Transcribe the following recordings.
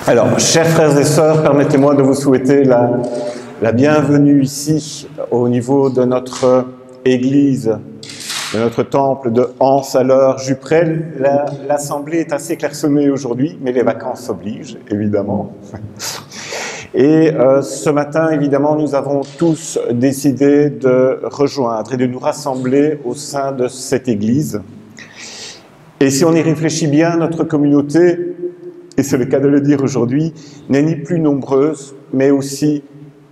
Alors, chers frères et sœurs, permettez-moi de vous souhaiter la bienvenue ici, au niveau de notre église, de notre temple de Anse-à-l'Heure-Juprel. L'assemblée est assez clairsemée aujourd'hui, mais les vacances obligent, évidemment. Et ce matin, évidemment, nous avons tous décidé de rejoindre et de nous rassembler au sein de cette église. Et si on y réfléchit bien, notre communauté, et c'est le cas de le dire aujourd'hui, n'est ni plus nombreuse, mais aussi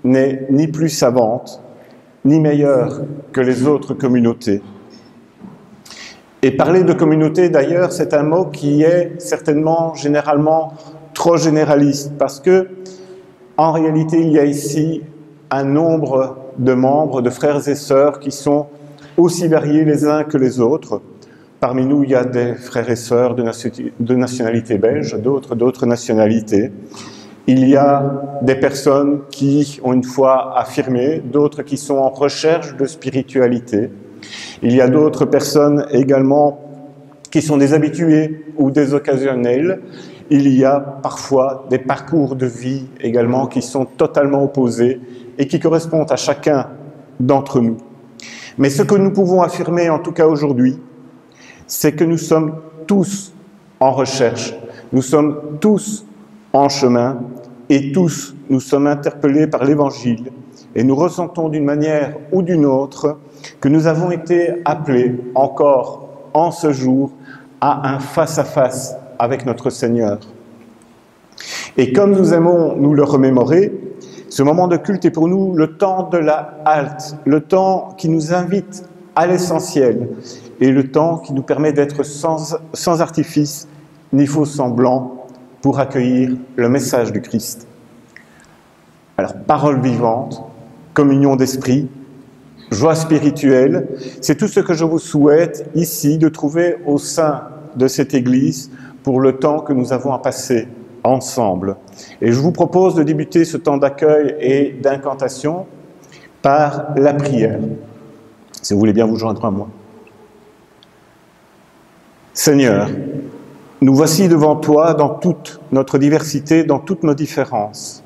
n'est ni plus savante, ni meilleure que les autres communautés. Et parler de communauté, d'ailleurs, c'est un mot qui est certainement, généralement, trop généraliste, parce que, en réalité, il y a ici un nombre de membres, de frères et sœurs qui sont aussi variés les uns que les autres. Parmi nous, il y a des frères et sœurs de nationalité belge, d'autres nationalités. Il y a des personnes qui ont une foi affirmée, d'autres qui sont en recherche de spiritualité. Il y a d'autres personnes également qui sont des habitués ou des occasionnels. Il y a parfois des parcours de vie également qui sont totalement opposés et qui correspondent à chacun d'entre nous. Mais ce que nous pouvons affirmer, en tout cas aujourd'hui, c'est que nous sommes tous en recherche, nous sommes tous en chemin et tous nous sommes interpellés par l'Évangile et nous ressentons d'une manière ou d'une autre que nous avons été appelés encore en ce jour à un face-à-face avec notre Seigneur. Et comme nous aimons nous le remémorer, ce moment de culte est pour nous le temps de la halte, le temps qui nous invite à l'essentiel et le temps qui nous permet d'être sans artifice ni faux semblant pour accueillir le message du Christ. Alors, parole vivante, communion d'esprit, joie spirituelle, c'est tout ce que je vous souhaite ici de trouver au sein de cette Église pour le temps que nous avons à passer ensemble. Et je vous propose de débuter ce temps d'accueil et d'incantation par la prière. Si vous voulez bien vous joindre à moi. Seigneur, nous voici devant toi dans toute notre diversité, dans toutes nos différences.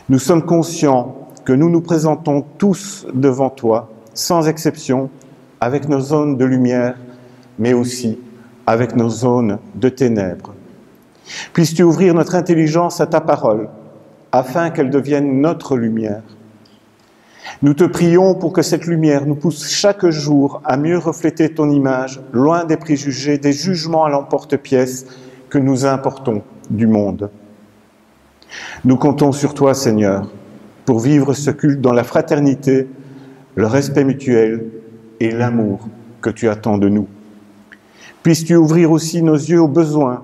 Nous sommes conscients que nous nous présentons tous devant toi, sans exception, avec nos zones de lumière, mais aussi avec nos zones de ténèbres. Puisses-tu ouvrir notre intelligence à ta parole, afin qu'elle devienne notre lumière. Nous te prions pour que cette lumière nous pousse chaque jour à mieux refléter ton image, loin des préjugés, des jugements à l'emporte-pièce que nous importons du monde. Nous comptons sur toi, Seigneur, pour vivre ce culte dans la fraternité, le respect mutuel et l'amour que tu attends de nous. Puisses-tu ouvrir aussi nos yeux aux besoins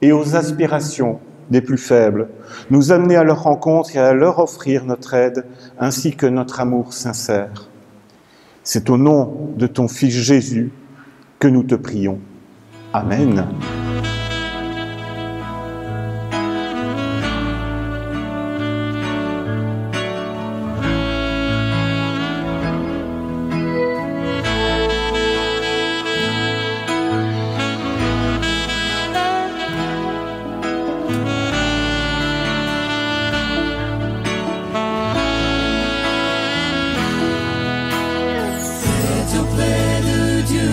et aux aspirations des plus faibles, nous amener à leur rencontre et à leur offrir notre aide, ainsi que notre amour sincère. C'est au nom de ton Fils Jésus que nous te prions. Amen. Auprès de Dieu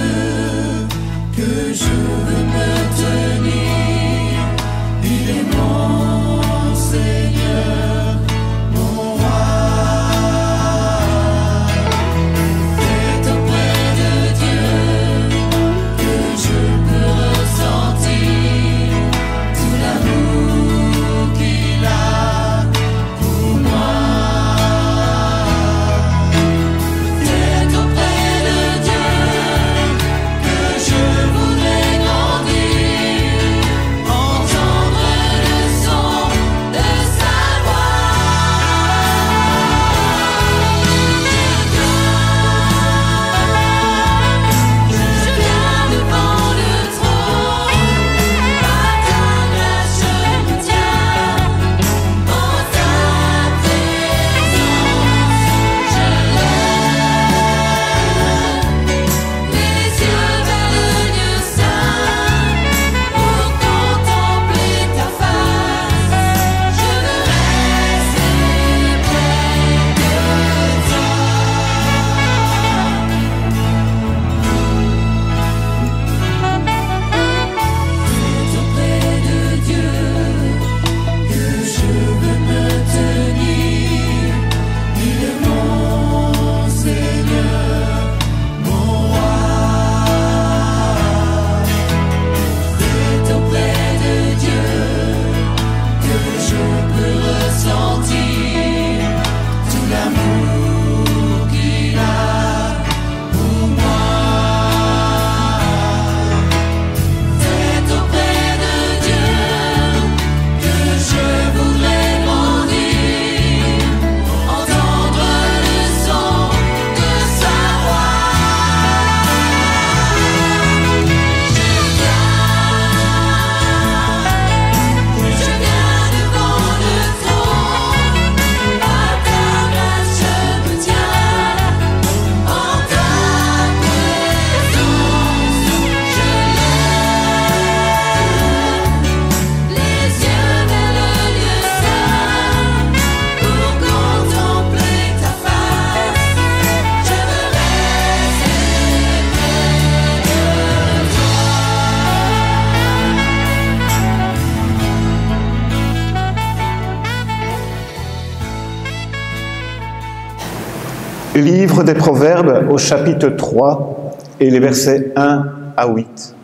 Livre des Proverbes au chapitre 3 et les versets 1 à 8.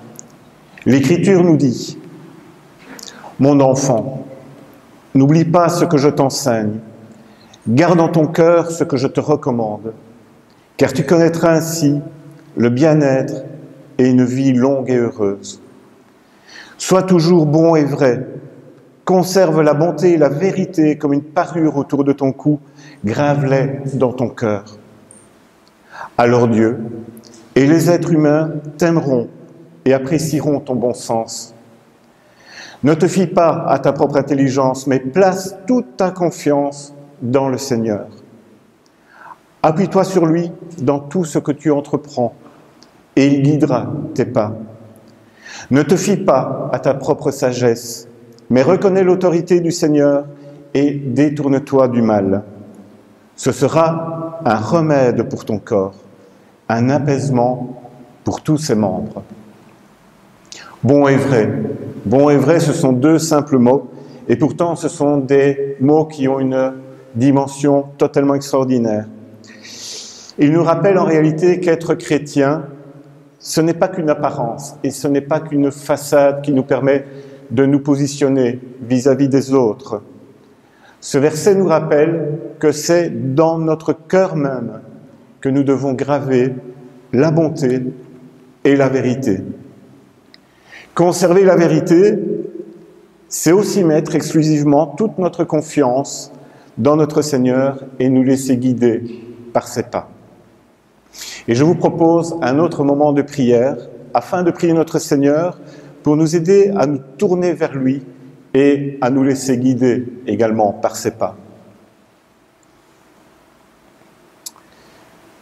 L'Écriture nous dit: Mon enfant, n'oublie pas ce que je t'enseigne, garde en ton cœur ce que je te recommande, car tu connaîtras ainsi le bien-être et une vie longue et heureuse. Sois toujours bon et vrai, conserve la bonté et la vérité comme une parure autour de ton cou, grave-les dans ton cœur. Alors Dieu et les êtres humains t'aimeront et apprécieront ton bon sens. Ne te fie pas à ta propre intelligence, mais place toute ta confiance dans le Seigneur. Appuie-toi sur lui dans tout ce que tu entreprends, et il guidera tes pas. Ne te fie pas à ta propre sagesse, mais reconnais l'autorité du Seigneur et détourne-toi du mal. Ce sera un remède pour ton corps, un apaisement pour tous ses membres. Bon et vrai, ce sont deux simples mots, et pourtant ce sont des mots qui ont une dimension totalement extraordinaire. Ils nous rappellent en réalité qu'être chrétien, ce n'est pas qu'une apparence, et ce n'est pas qu'une façade qui nous permet de nous positionner vis-à-vis des autres. Ce verset nous rappelle que c'est dans notre cœur même que nous devons graver la bonté et la vérité. Conserver la vérité, c'est aussi mettre exclusivement toute notre confiance dans notre Seigneur et nous laisser guider par ses pas. Et je vous propose un autre moment de prière afin de prier notre Seigneur pour nous aider à nous tourner vers lui et à nous laisser guider également par ses pas.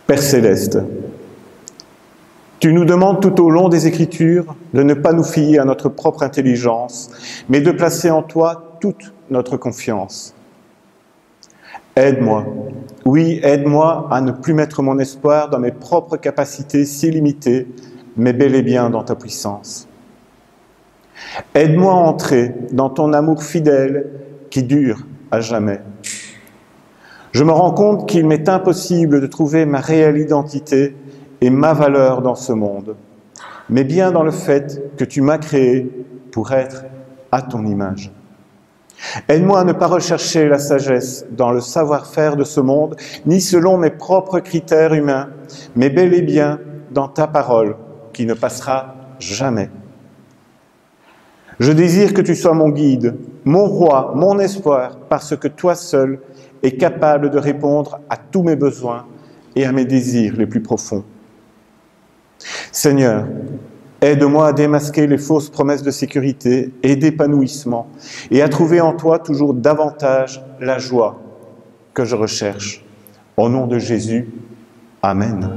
Père Céleste, tu nous demandes tout au long des Écritures de ne pas nous fier à notre propre intelligence, mais de placer en toi toute notre confiance. Aide-moi, oui, aide-moi à ne plus mettre mon espoir dans mes propres capacités si limitées, mais bel et bien dans ta puissance. Aide-moi à entrer dans ton amour fidèle qui dure à jamais. Je me rends compte qu'il m'est impossible de trouver ma réelle identité et ma valeur dans ce monde, mais bien dans le fait que tu m'as créé pour être à ton image. Aide-moi à ne pas rechercher la sagesse dans le savoir-faire de ce monde, ni selon mes propres critères humains, mais bel et bien dans ta parole qui ne passera jamais. Je désire que tu sois mon guide, mon roi, mon espoir, parce que toi seul es capable de répondre à tous mes besoins et à mes désirs les plus profonds. Seigneur, aide-moi à démasquer les fausses promesses de sécurité et d'épanouissement et à trouver en toi toujours davantage la joie que je recherche. Au nom de Jésus, Amen.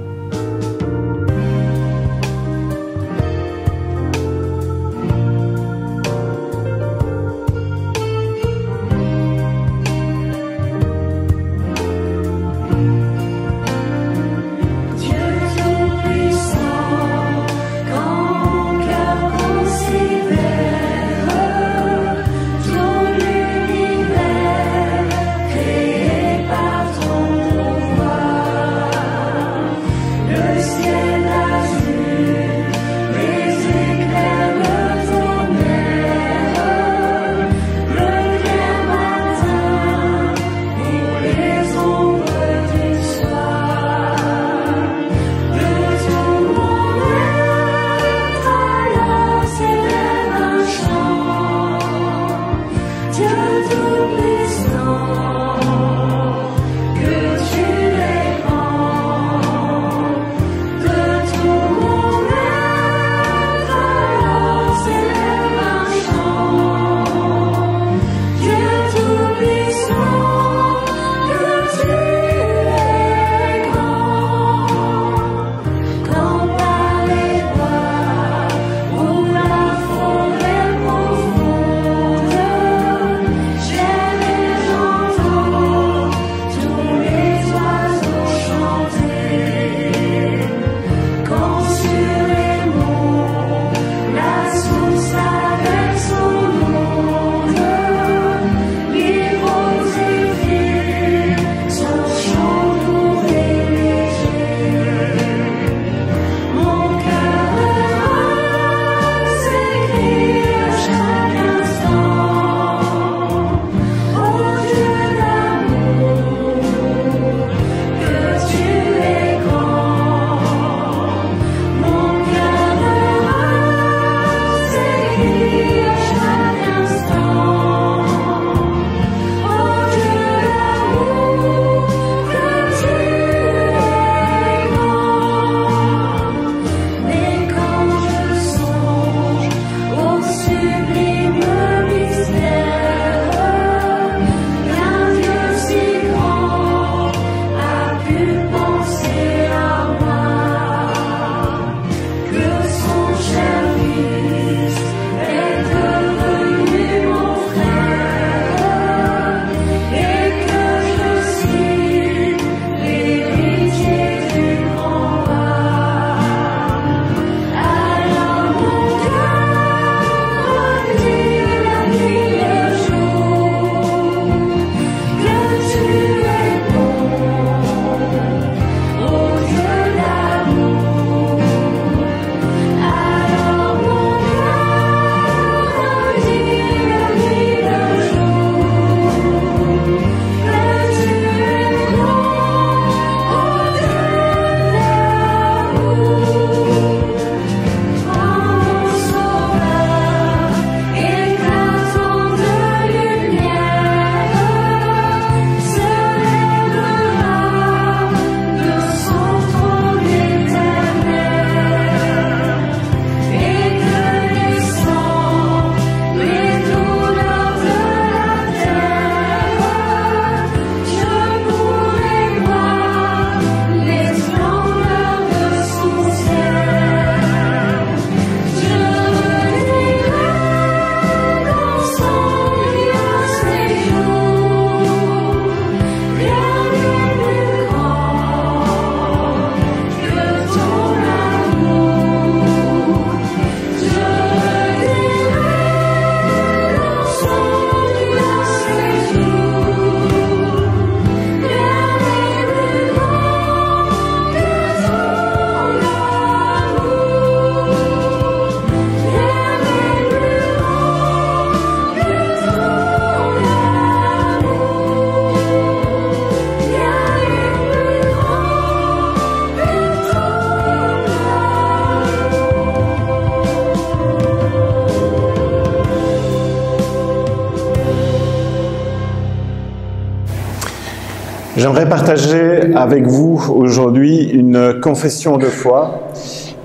J'aimerais partager avec vous aujourd'hui une confession de foi.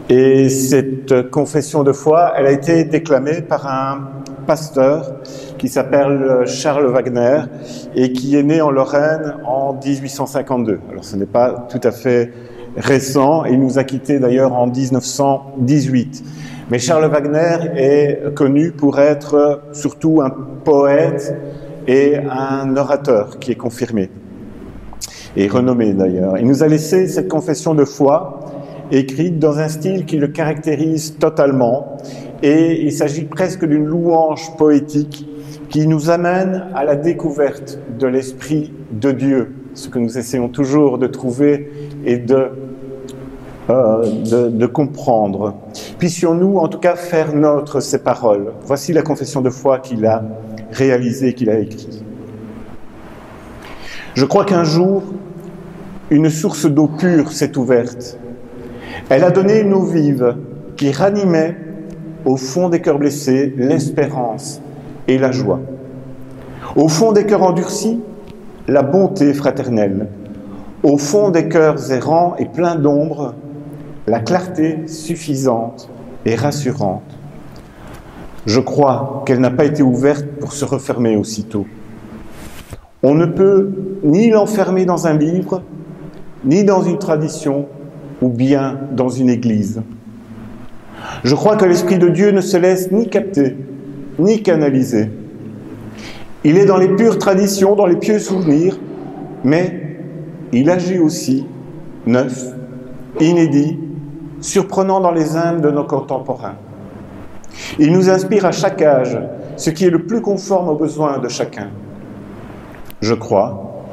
Et cette confession de foi, elle a été déclamée par un pasteur qui s'appelle Charles Wagner et qui est né en Lorraine en 1852. Alors ce n'est pas tout à fait récent, il nous a quittés d'ailleurs en 1918. Mais Charles Wagner est connu pour être surtout un poète et un orateur qui est confirmé et renommé d'ailleurs. Il nous a laissé cette confession de foi écrite dans un style qui le caractérise totalement, et il s'agit presque d'une louange poétique qui nous amène à la découverte de l'Esprit de Dieu, ce que nous essayons toujours de trouver et de comprendre. Puissions-nous en tout cas faire nôtres ces paroles. Voici la confession de foi qu'il a réalisée, qu'il a écrite. Je crois qu'un jour, une source d'eau pure s'est ouverte. Elle a donné une eau vive qui ranimait au fond des cœurs blessés l'espérance et la joie. Au fond des cœurs endurcis, la bonté fraternelle. Au fond des cœurs errants et pleins d'ombre, la clarté suffisante et rassurante. Je crois qu'elle n'a pas été ouverte pour se refermer aussitôt. On ne peut ni l'enfermer dans un livre, ni dans une tradition, ou bien dans une église. Je crois que l'Esprit de Dieu ne se laisse ni capter, ni canaliser. Il est dans les pures traditions, dans les pieux souvenirs, mais il agit aussi, neuf, inédit, surprenant dans les âmes de nos contemporains. Il nous inspire à chaque âge ce qui est le plus conforme aux besoins de chacun. Je crois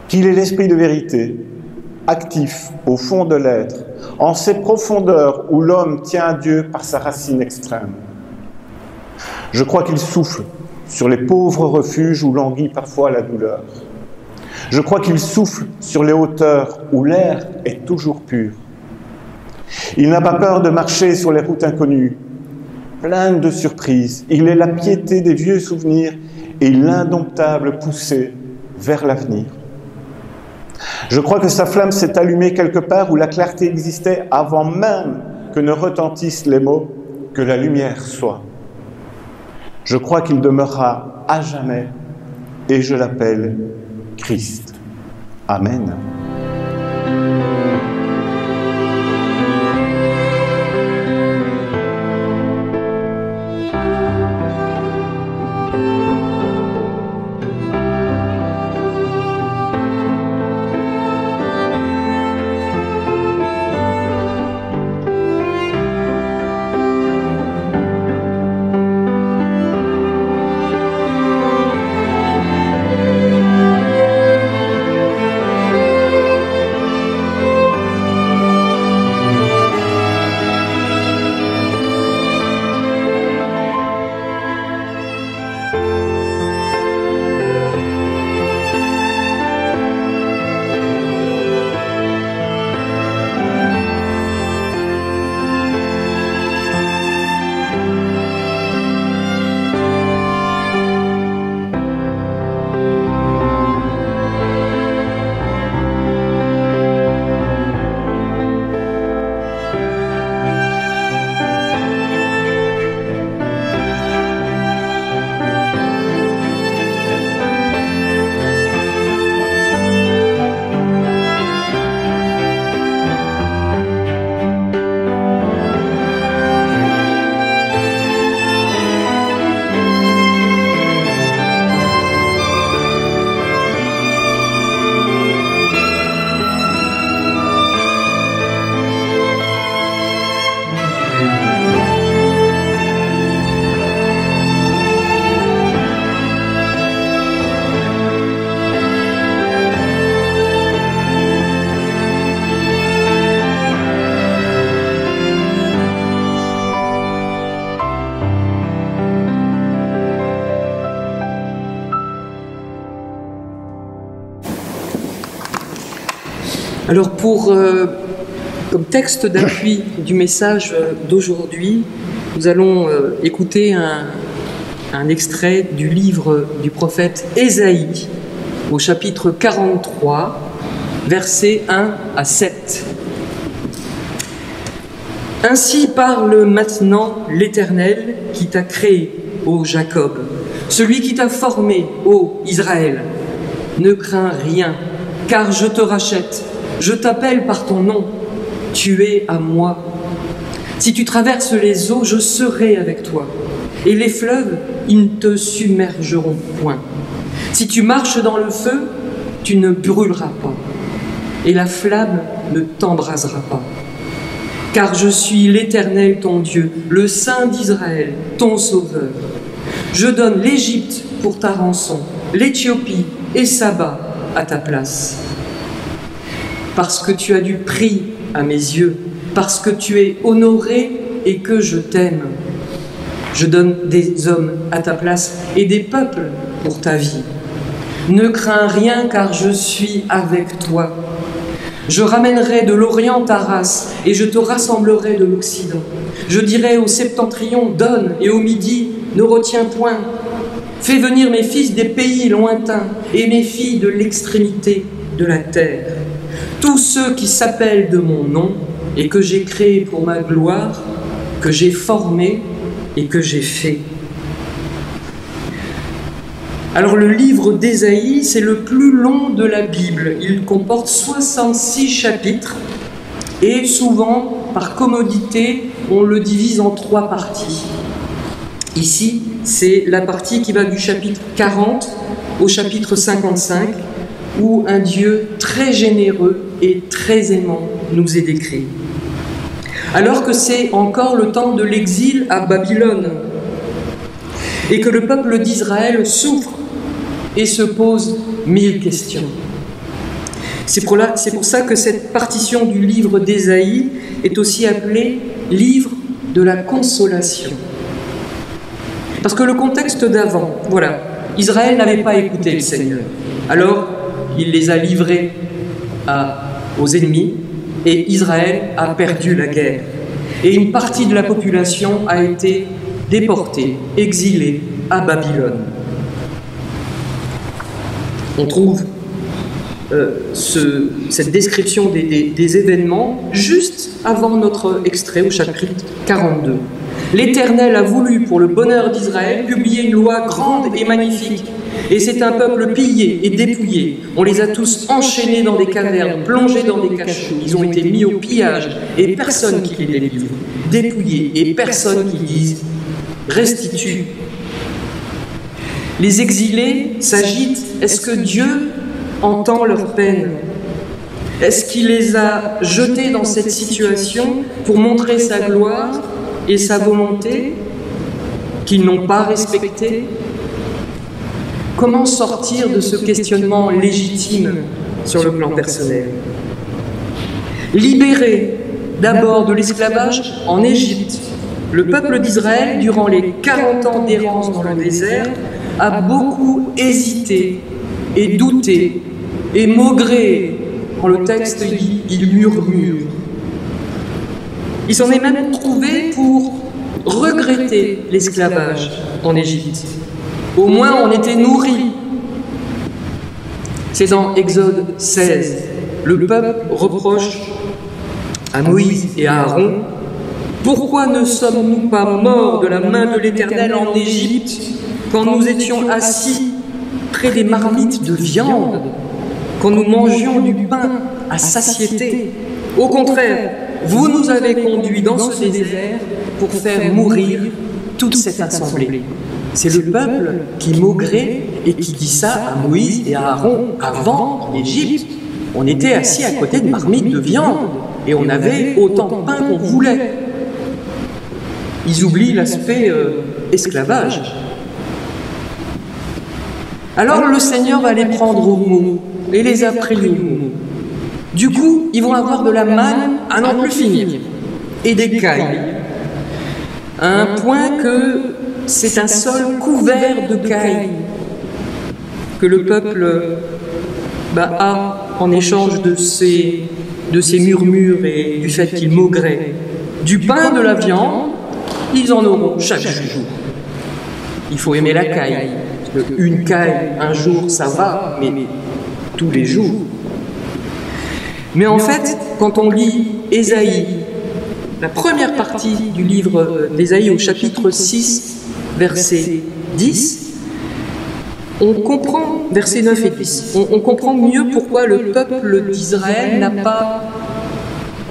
qu'il est l'Esprit de vérité, actif au fond de l'être, en ces profondeurs où l'homme tient à Dieu par sa racine extrême. Je crois qu'il souffle sur les pauvres refuges où languit parfois la douleur. Je crois qu'il souffle sur les hauteurs où l'air est toujours pur. Il n'a pas peur de marcher sur les routes inconnues, pleines de surprises. Il est la piété des vieux souvenirs et l'indomptable poussée vers l'avenir. Je crois que sa flamme s'est allumée quelque part où la clarté existait avant même que ne retentissent les mots « que la lumière soit ». Je crois qu'il demeurera à jamais et je l'appelle Christ. Amen. Alors comme texte d'appui du message d'aujourd'hui, nous allons écouter un extrait du livre du prophète Ésaïe, au chapitre 43, versets 1 à 7. Ainsi parle maintenant l'Éternel qui t'a créé, ô Jacob, celui qui t'a formé, ô Israël. Ne crains rien, car je te rachète, je t'appelle par ton nom, tu es à moi. Si tu traverses les eaux, je serai avec toi, et les fleuves, ils ne te submergeront point. Si tu marches dans le feu, tu ne brûleras pas, et la flamme ne t'embrasera pas. Car je suis l'Éternel ton Dieu, le Saint d'Israël, ton Sauveur. Je donne l'Égypte pour ta rançon, l'Éthiopie et Saba à ta place. Parce que tu as du prix à mes yeux, parce que tu es honoré et que je t'aime. Je donne des hommes à ta place et des peuples pour ta vie. Ne crains rien car je suis avec toi. Je ramènerai de l'Orient ta race, et je te rassemblerai de l'Occident. Je dirai au septentrion, donne, et au midi, ne retiens point. Fais venir mes fils des pays lointains, et mes filles de l'extrémité de la terre. Tous ceux qui s'appellent de mon nom, et que j'ai créés pour ma gloire, que j'ai formés et que j'ai fait. Alors le livre d'Ésaïe, c'est le plus long de la Bible. Il comporte 66 chapitres et souvent, par commodité, on le divise en 3 parties. Ici, c'est la partie qui va du chapitre 40 au chapitre 55, où un Dieu très généreux et très aimant nous est décrit. Alors que c'est encore le temps de l'exil à Babylone et que le peuple d'Israël souffre et se pose 1000 questions. C'est pour ça que cette partition du livre d'Ésaïe est aussi appelée « livre de la consolation ». Parce que le contexte d'avant, voilà, Israël n'avait pas écouté le Seigneur. Alors, il les a livrés aux ennemis et Israël a perdu la guerre. Et une partie de la population a été déportée, exilée à Babylone. On trouve cette description des événements juste avant notre extrait au chapitre 42. L'Éternel a voulu, pour le bonheur d'Israël, publier une loi grande et magnifique. Et c'est un peuple pillé et dépouillé. On les a tous enchaînés dans des cavernes, plongés dans des cachots. Ils ont été mis au pillage et personne qui les délivre. Dépouillés et personne qui dise « restitue ». Les exilés s'agitent. Est-ce que Dieu entend leur peine? Est-ce qu'il les a jetés dans cette situation pour montrer sa gloire et sa volonté qu'ils n'ont pas respectée? Comment sortir de ce questionnement légitime sur le plan personnel? Libéré d'abord de l'esclavage en Égypte, le peuple d'Israël, durant les 40 ans d'errance dans le désert, a beaucoup hésité et douté et maugré. Quand le texte dit « il murmure ». Il s'en est même trouvé pour regretter l'esclavage en Égypte. Au moins on était nourris. C'est dans Exode 16. Le peuple reproche à Moïse et à Aaron « Pourquoi ne sommes-nous pas morts de la main de l'Éternel en Égypte quand nous étions assis près des marmites de viande, quand nous mangions du pain à satiété? Au contraire, vous nous avez conduits dans ce désert pour faire mourir toute cette assemblée. » C'est le peuple qui maugrait et qui dit ça à Moïse et à Aaron avant en Égypte. On était assis à côté de marmites de viande et on avait autant de pain qu'on voulait. Ils oublient l'aspect esclavage. Alors le Seigneur va les prendre au mot et les a pris au mot. Du coup, ils vont avoir de la manne à n'en plus finir et des cailles. À un point que c'est un sol couvert de cailles que le peuple a en échange de ces murmures et du fait qu'ils maugraient. Du pain, de la viande, ils en auront chaque jour. Il faut aimer la caille, Parce qu'une caille, un jour, ça va, mais tous les jours. Mais en fait, quand on lit Ésaïe, la première partie du livre d'Ésaïe au chapitre 6, verset 10, on comprend, versets 9 et 10, on comprend mieux pourquoi le peuple d'Israël n'a pas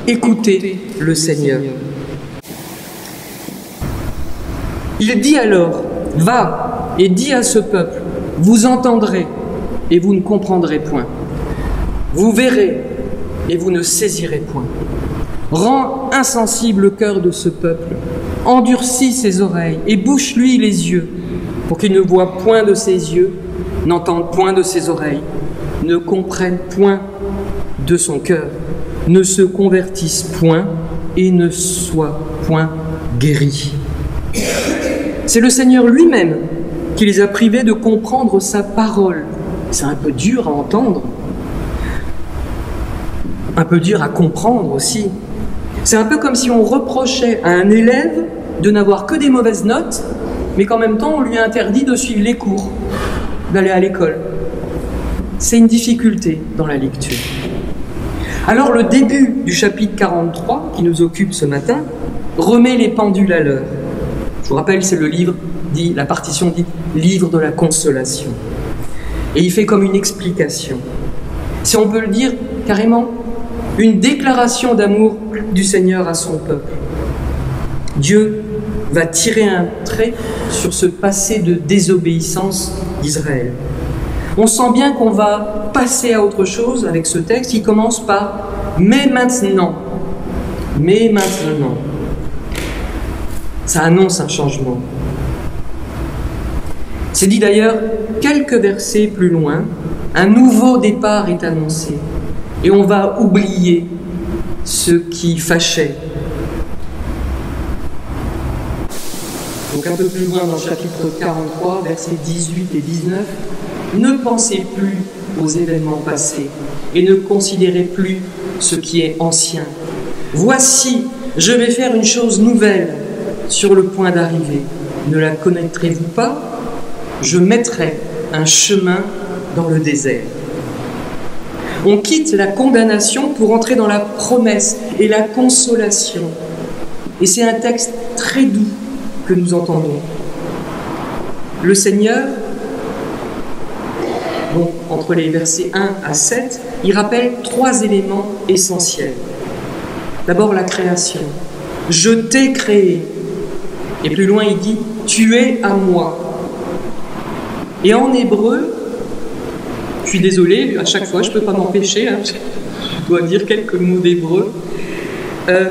écouté le Seigneur. Il dit alors, va et dis à ce peuple, vous entendrez et vous ne comprendrez point. Vous verrez et vous ne saisirez point. Rends insensible le cœur de ce peuple, endurcis ses oreilles et bouche-lui les yeux, pour qu'il ne voie point de ses yeux, n'entende point de ses oreilles, ne comprenne point de son cœur, ne se convertisse point et ne soit point guéri. C'est le Seigneur lui-même qui les a privés de comprendre sa parole. C'est un peu dur à entendre, un peu dur à comprendre aussi. C'est un peu comme si on reprochait à un élève de n'avoir que des mauvaises notes, mais qu'en même temps on lui interdit de suivre les cours, d'aller à l'école. C'est une difficulté dans la lecture. Alors le début du chapitre 43, qui nous occupe ce matin, remet les pendules à l'heure. Je vous rappelle, c'est le livre dit, la partition dit livre de la consolation. Et il fait comme une explication. Si on peut le dire carrément, une déclaration d'amour du Seigneur à son peuple. Dieu va tirer un trait sur ce passé de désobéissance d'Israël. On sent bien qu'on va passer à autre chose avec ce texte qui commence par « mais maintenant ». Mais maintenant. Ça annonce un changement. C'est dit d'ailleurs quelques versets plus loin, un nouveau départ est annoncé et on va oublier ce qui fâchait. Donc un peu plus loin dans le chapitre 43, versets 18 et 19, ne pensez plus aux événements passés et ne considérez plus ce qui est ancien. Voici, je vais faire une chose nouvelle sur le point d'arriver. Ne la connaîtrez-vous pas? Je mettrai un chemin dans le désert. On quitte la condamnation pour entrer dans la promesse et la consolation. Et c'est un texte très doux que nous entendons. Le Seigneur, donc entre les versets 1 à 7, il rappelle 3 éléments essentiels. D'abord la création. Je t'ai créé. Et plus loin il dit, tu es à moi. Et en hébreu, je suis désolé, à chaque fois je ne peux pas m'empêcher, je dois dire quelques mots d'hébreu.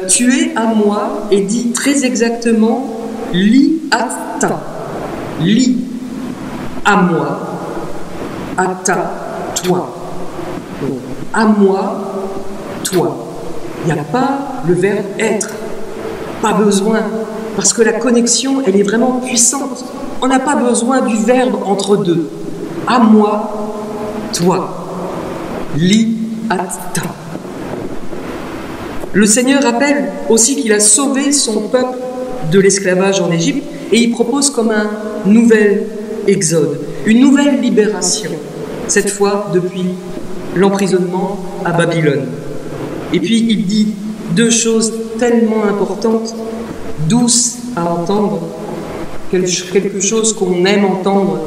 Tu es à moi et dit très exactement li ata. Li à moi, ata toi. Donc, à moi, toi. Il n'y a pas le verbe être. Pas besoin. Parce que la connexion, elle est vraiment puissante. On n'a pas besoin du verbe entre deux. À moi, toi. Li ata. Le Seigneur rappelle aussi qu'il a sauvé son peuple de l'esclavage en Égypte et il propose comme un nouvel exode, une nouvelle libération, cette fois depuis l'emprisonnement à Babylone. Et puis il dit 2 choses tellement importantes, douces à entendre, quelque chose qu'on aime entendre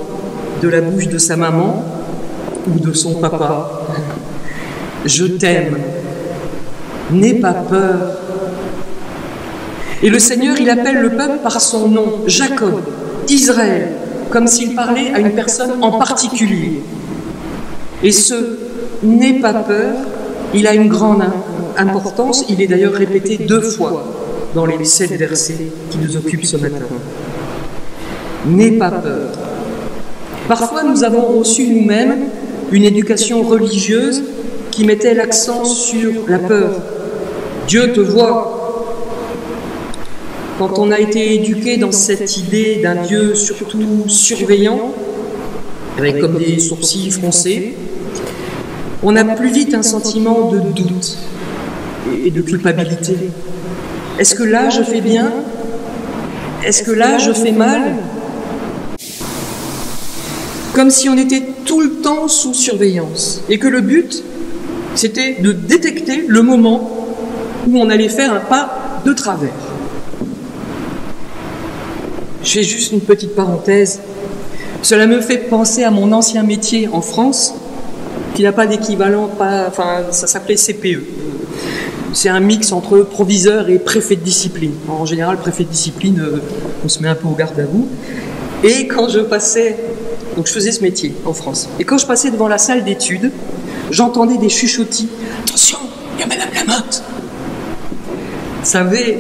de la bouche de sa maman ou de son papa. Je t'aime, n'aie pas peur. Et le Seigneur, il appelle le peuple par son nom, Jacob, Israël, comme s'il parlait à une personne en particulier. Et ce « n'aie pas peur », il a une grande importance, il est d'ailleurs répété 2 fois dans les 7 versets qui nous occupent ce matin. N'aie pas peur. Parfois, nous avons reçu nous-mêmes une éducation religieuse qui mettait l'accent sur la peur. Dieu te voit. Quand on a été éduqué dans cette idée d'un Dieu surtout surveillant, avec comme des sourcils froncés, on a plus vite un sentiment de doute et de culpabilité. Est-ce que là je fais bien? Est-ce que là je fais mal? comme si on était tout le temps sous surveillance, et que le but, c'était de détecter le moment où on allait faire un pas de travers. Je fais juste une petite parenthèse. Cela me fait penser à mon ancien métier en France, qui n'a pas d'équivalent, ça s'appelait CPE. C'est un mix entre proviseur et préfet de discipline. En général, préfet de discipline, on se met un peu au garde à vous. Et quand je passais, donc je faisais ce métier en France, et quand je passais devant la salle d'études, j'entendais des chuchotis. Attention, il y a Madame Lamotte. Ça avait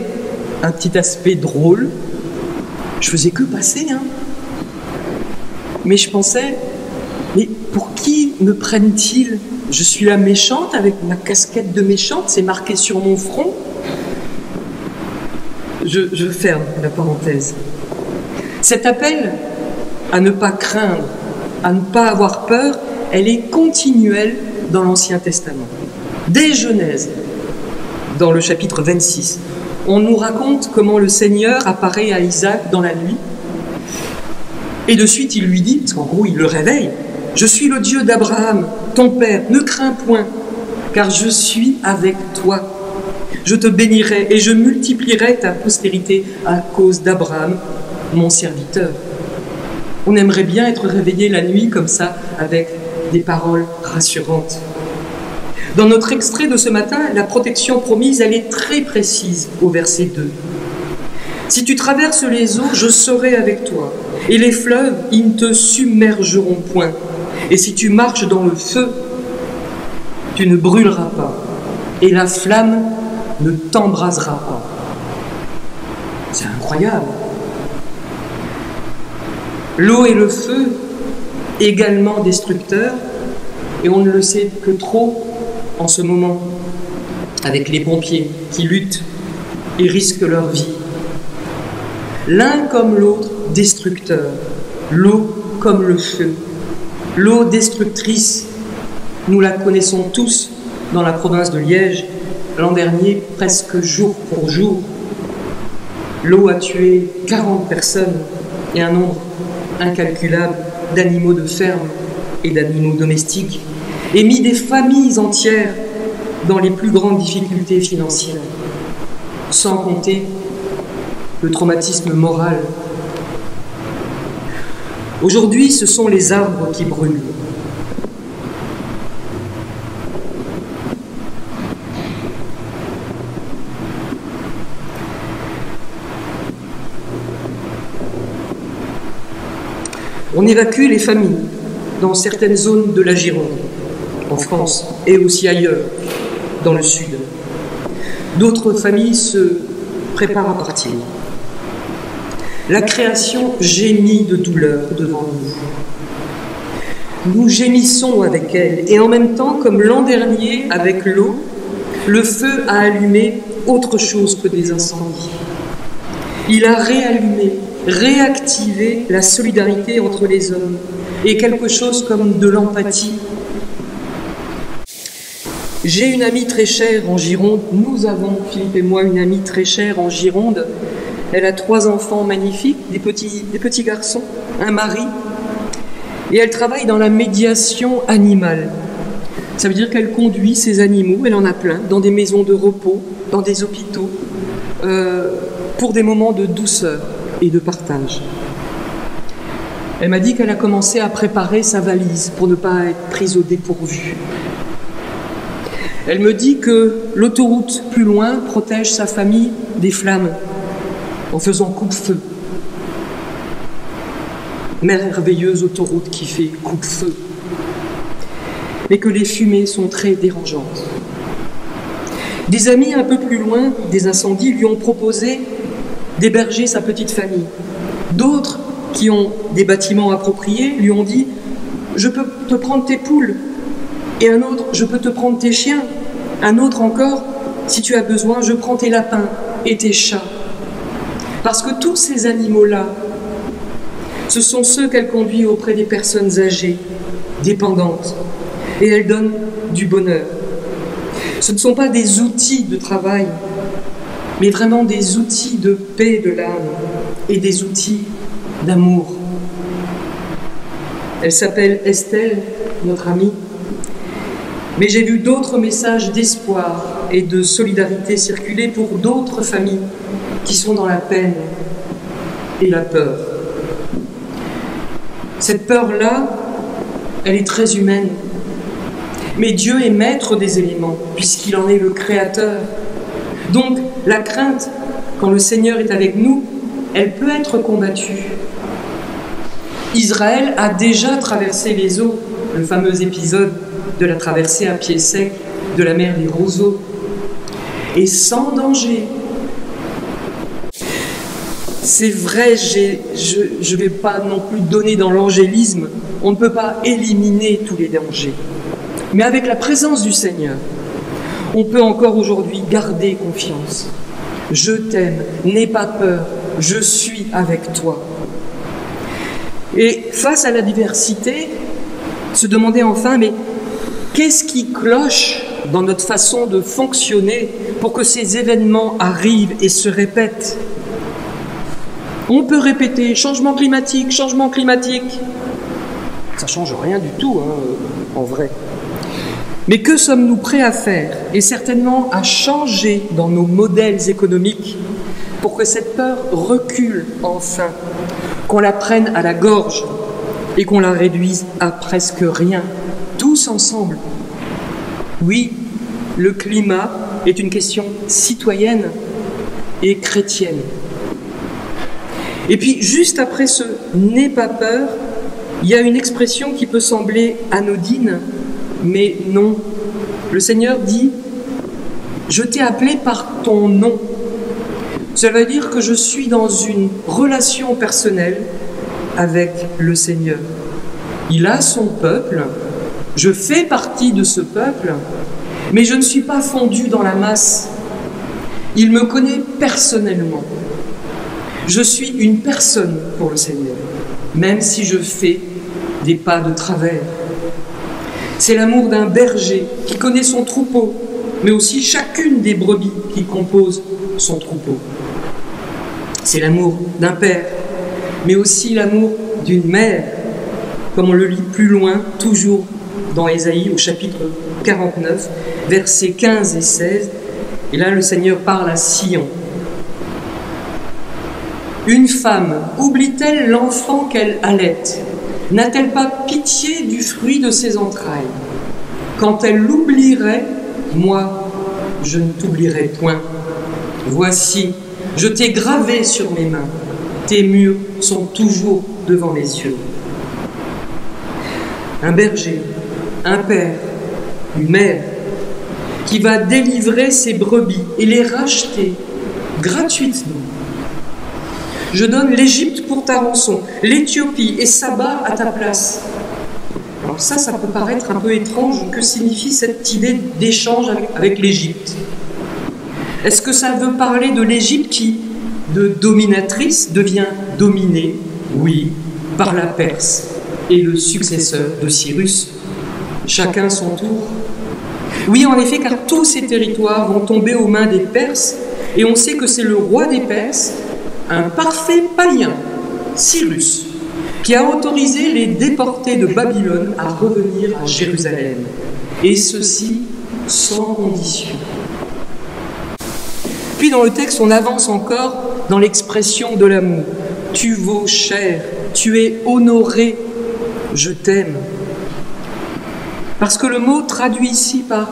un petit aspect drôle. Je faisais que passer, hein. Mais je pensais, mais pour qui me prennent-ils? Je suis la méchante avec ma casquette de méchante, c'est marqué sur mon front. Je ferme la parenthèse. Cet appel à ne pas craindre, à ne pas avoir peur, elle est continuelle dans l'Ancien Testament. Dès Genèse, dans le chapitre 26, on nous raconte comment le Seigneur apparaît à Isaac dans la nuit. Et de suite, il lui dit, parce qu'en gros, il le réveille, « Je suis le Dieu d'Abraham, ton père, ne crains point, car je suis avec toi. Je te bénirai et je multiplierai ta postérité à cause d'Abraham, mon serviteur. » On aimerait bien être réveillé la nuit comme ça, avec des paroles rassurantes. Dans notre extrait de ce matin, la protection promise, elle est très précise au verset 2. « Si tu traverses les eaux, je serai avec toi, et les fleuves, ils ne te submergeront point. Et si tu marches dans le feu, tu ne brûleras pas, et la flamme ne t'embrasera pas. » C'est incroyable. L'eau et le feu, également destructeurs, et on ne le sait que trop en ce moment, avec les pompiers qui luttent et risquent leur vie. L'un comme l'autre destructeur, l'eau comme le feu. L'eau destructrice, nous la connaissons tous dans la province de Liège, l'an dernier, presque jour pour jour. L'eau a tué 40 personnes et un nombre incalculable d'animaux de ferme et d'animaux domestiques, et mis des familles entières dans les plus grandes difficultés financières, sans compter le traumatisme moral. Aujourd'hui, ce sont les arbres qui brûlent. On évacue les familles dans certaines zones de la Gironde, en France et aussi ailleurs, dans le sud. D'autres familles se préparent à partir. La création gémit de douleur devant nous. Nous gémissons avec elle, et en même temps, comme l'an dernier avec l'eau, le feu a allumé autre chose que des incendies. Il a réallumé, réactivé la solidarité entre les hommes, et quelque chose comme de l'empathie. J'ai une amie très chère en Gironde, nous avons, Philippe et moi, une amie très chère en Gironde. Elle a 3 enfants magnifiques, des petits garçons, un mari, et elle travaille dans la médiation animale. Ça veut dire qu'elle conduit ses animaux, elle en a plein, dans des maisons de repos, dans des hôpitaux, pour des moments de douceur et de partage. Elle m'a dit qu'elle a commencé à préparer sa valise pour ne pas être prise au dépourvu. Elle me dit que l'autoroute plus loin protège sa famille des flammes en faisant coupe-feu. Merveilleuse autoroute qui fait coupe-feu. Mais que les fumées sont très dérangeantes. Des amis un peu plus loin des incendies lui ont proposé d'héberger sa petite famille. D'autres, qui ont des bâtiments appropriés, lui ont dit « Je peux te prendre tes poules ». Et un autre « Je peux te prendre tes chiens ». Un autre encore « Si tu as besoin, je prends tes lapins et tes chats ». Parce que tous ces animaux-là, ce sont ceux qu'elle conduit auprès des personnes âgées, dépendantes, et elle donne du bonheur. Ce ne sont pas des outils de travail, mais vraiment des outils de paix de l'âme et des outils d'amour. Elle s'appelle Estelle, notre amie. Mais j'ai vu d'autres messages d'espoir et de solidarité circuler pour d'autres familles qui sont dans la peine et la peur. Cette peur-là, elle est très humaine. Mais Dieu est maître des éléments, puisqu'il en est le créateur. Donc, la crainte, quand le Seigneur est avec nous, elle peut être combattue. Israël a déjà traversé les eaux, le fameux épisode de la traversée à pied sec de la mer des Roseaux, et sans danger. C'est vrai, je ne vais pas non plus donner dans l'angélisme, on ne peut pas éliminer tous les dangers. Mais avec la présence du Seigneur, on peut encore aujourd'hui garder confiance. Je t'aime, n'aie pas peur, je suis avec toi. Et face à la diversité, se demander enfin, mais qu'est-ce qui cloche dans notre façon de fonctionner pour que ces événements arrivent et se répètent? On peut répéter changement climatique, ça ne change rien du tout, en vrai. Mais que sommes-nous prêts à faire, et certainement à changer dans nos modèles économiques pour que cette peur recule enfin, qu'on la prenne à la gorge et qu'on la réduise à presque rien, tous ensemble? Oui, le climat est une question citoyenne et chrétienne. Et puis, juste après ce « n'aie pas peur », il y a une expression qui peut sembler anodine, mais non. Le Seigneur dit « Je t'ai appelé par ton nom ». Cela veut dire que je suis dans une relation personnelle avec le Seigneur. Il a son peuple, je fais partie de ce peuple, mais je ne suis pas fondu dans la masse. Il me connaît personnellement. Je suis une personne pour le Seigneur, même si je fais des pas de travers. C'est l'amour d'un berger qui connaît son troupeau, mais aussi chacune des brebis qui composent son troupeau. C'est l'amour d'un père, mais aussi l'amour d'une mère, comme on le lit plus loin, toujours dans Ésaïe, au chapitre 49, versets 15 et 16. Et là, le Seigneur parle à Sion. Une femme oublie-t-elle l'enfant qu'elle allaite? N'a-t-elle pas pitié du fruit de ses entrailles? Quand elle l'oublierait, moi, je ne t'oublierai point. Voici, je t'ai gravé sur mes mains. Tes murs sont toujours devant mes yeux. Un berger, un père, une mère, qui va délivrer ses brebis et les racheter gratuitement. Je donne l'Égypte pour ta rançon, l'Éthiopie et Saba à ta place. Alors ça peut paraître un peu étrange. Que signifie cette idée d'échange avec l'Égypte? Est-ce que ça veut parler de l'Égypte qui, de dominatrice, devient dominée? Oui, par la Perse et le successeur de Cyrus. Chacun son tour. Oui, en effet, car tous ces territoires vont tomber aux mains des Perses, et on sait que c'est le roi des Perses, un parfait païen, Cyrus, qui a autorisé les déportés de Babylone à revenir à Jérusalem, et ceci sans condition. Puis dans le texte, on avance encore dans l'expression de l'amour. Tu vaux cher, tu es honoré, je t'aime. Parce que le mot traduit ici par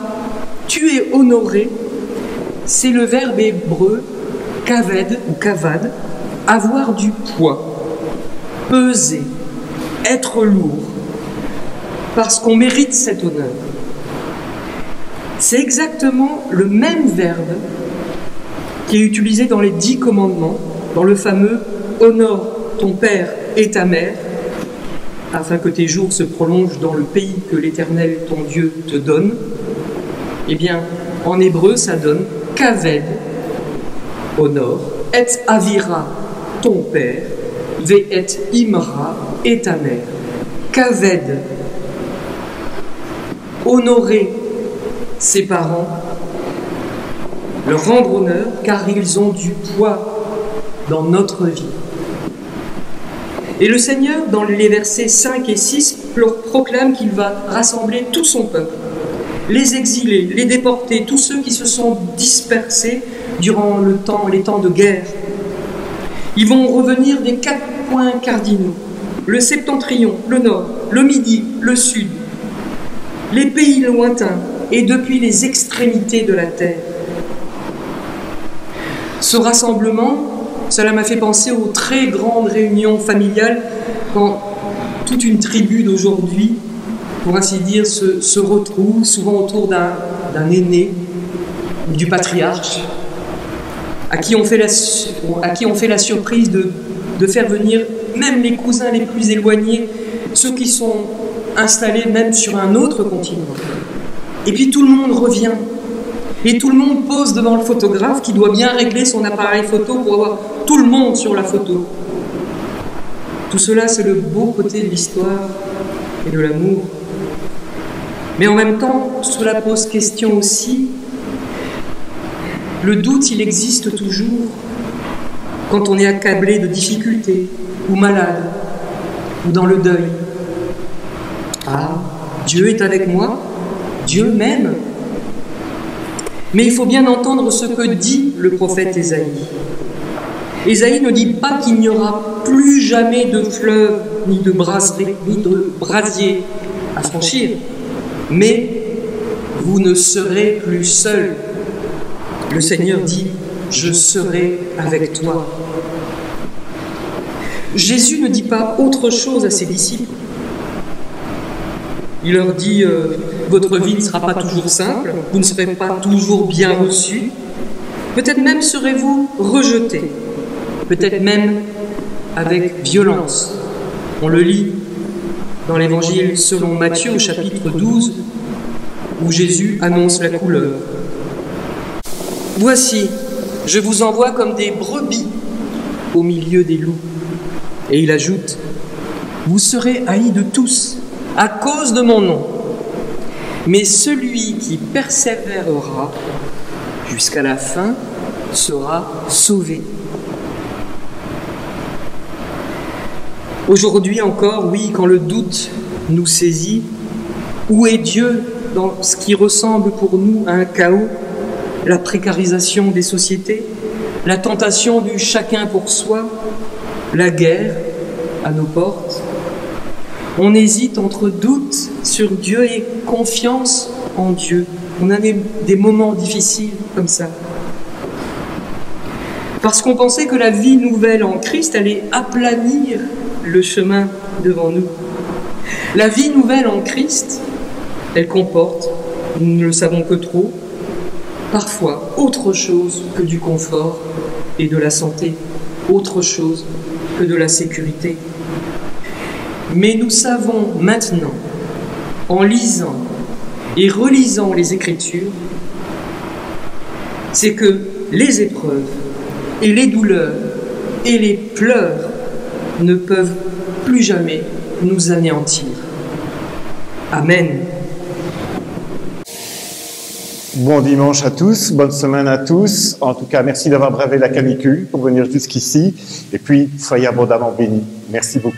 tu es honoré, c'est le verbe hébreu kaved ou kavad, avoir du poids, peser, être lourd, parce qu'on mérite cet honneur. C'est exactement le même verbe qui est utilisé dans les 10 commandements, dans le fameux « honore ton père et ta mère », afin que tes jours se prolongent dans le pays que l'Éternel, ton Dieu, te donne. Eh bien, en hébreu, ça donne « kaved », honore, « et avira », ton père, « ve et imra », et ta mère. Kaved, honorer ses parents, leur rendre honneur, car ils ont du poids dans notre vie. Et le Seigneur, dans les versets 5 et 6, proclame qu'il va rassembler tout son peuple, les exilés, les déportés, tous ceux qui se sont dispersés durant les temps de guerre. Ils vont revenir des 4 points cardinaux, le septentrion, le nord, le midi, le sud, les pays lointains et depuis les extrémités de la terre. Ce rassemblement, cela m'a fait penser aux très grandes réunions familiales quand toute une tribu d'aujourd'hui, pour ainsi dire, se retrouve souvent autour d'un aîné, du patriarche, à qui on fait la surprise de faire venir même les cousins les plus éloignés, ceux qui sont installés même sur un autre continent. Et puis tout le monde revient. Et tout le monde pose devant le photographe qui doit bien régler son appareil photo pour avoir tout le monde sur la photo. Tout cela, c'est le beau côté de l'histoire et de l'amour. Mais en même temps, cela pose question aussi. Le doute, il existe toujours quand on est accablé de difficultés, ou malade, ou dans le deuil. Ah, Dieu est avec moi, Dieu m'aime. Mais il faut bien entendre ce que dit le prophète Ésaïe. Ésaïe ne dit pas qu'il n'y aura plus jamais de fleuve, ni de brasier à franchir, mais vous ne serez plus seuls. Le Seigneur dit, je serai avec toi. Jésus ne dit pas autre chose à ses disciples. Il leur dit, votre vie ne sera pas toujours simple, vous ne serez pas toujours bien reçus, peut-être même serez-vous rejetés, peut-être même avec violence. On le lit dans l'Évangile selon Matthieu au chapitre 12, où Jésus annonce la couleur. Voici, je vous envoie comme des brebis au milieu des loups. Et il ajoute, vous serez haïs de tous à cause de mon nom. Mais celui qui persévérera jusqu'à la fin sera sauvé. Aujourd'hui encore, oui, quand le doute nous saisit, où est Dieu dans ce qui ressemble pour nous à un chaos, la précarisation des sociétés, la tentation du chacun pour soi, la guerre à nos portes? On hésite entre doute sur Dieu et confiance en Dieu. On a des moments difficiles comme ça. Parce qu'on pensait que la vie nouvelle en Christ allait aplanir le chemin devant nous. La vie nouvelle en Christ, elle comporte, nous ne le savons que trop, parfois autre chose que du confort et de la santé, autre chose que de la sécurité. Mais nous savons maintenant, en lisant et relisant les Écritures, c'est que les épreuves et les douleurs et les pleurs ne peuvent plus jamais nous anéantir. Amen. Bon dimanche à tous, bonne semaine à tous. En tout cas, merci d'avoir bravé la canicule pour venir jusqu'ici. Et puis, soyez abondamment bénis. Merci beaucoup.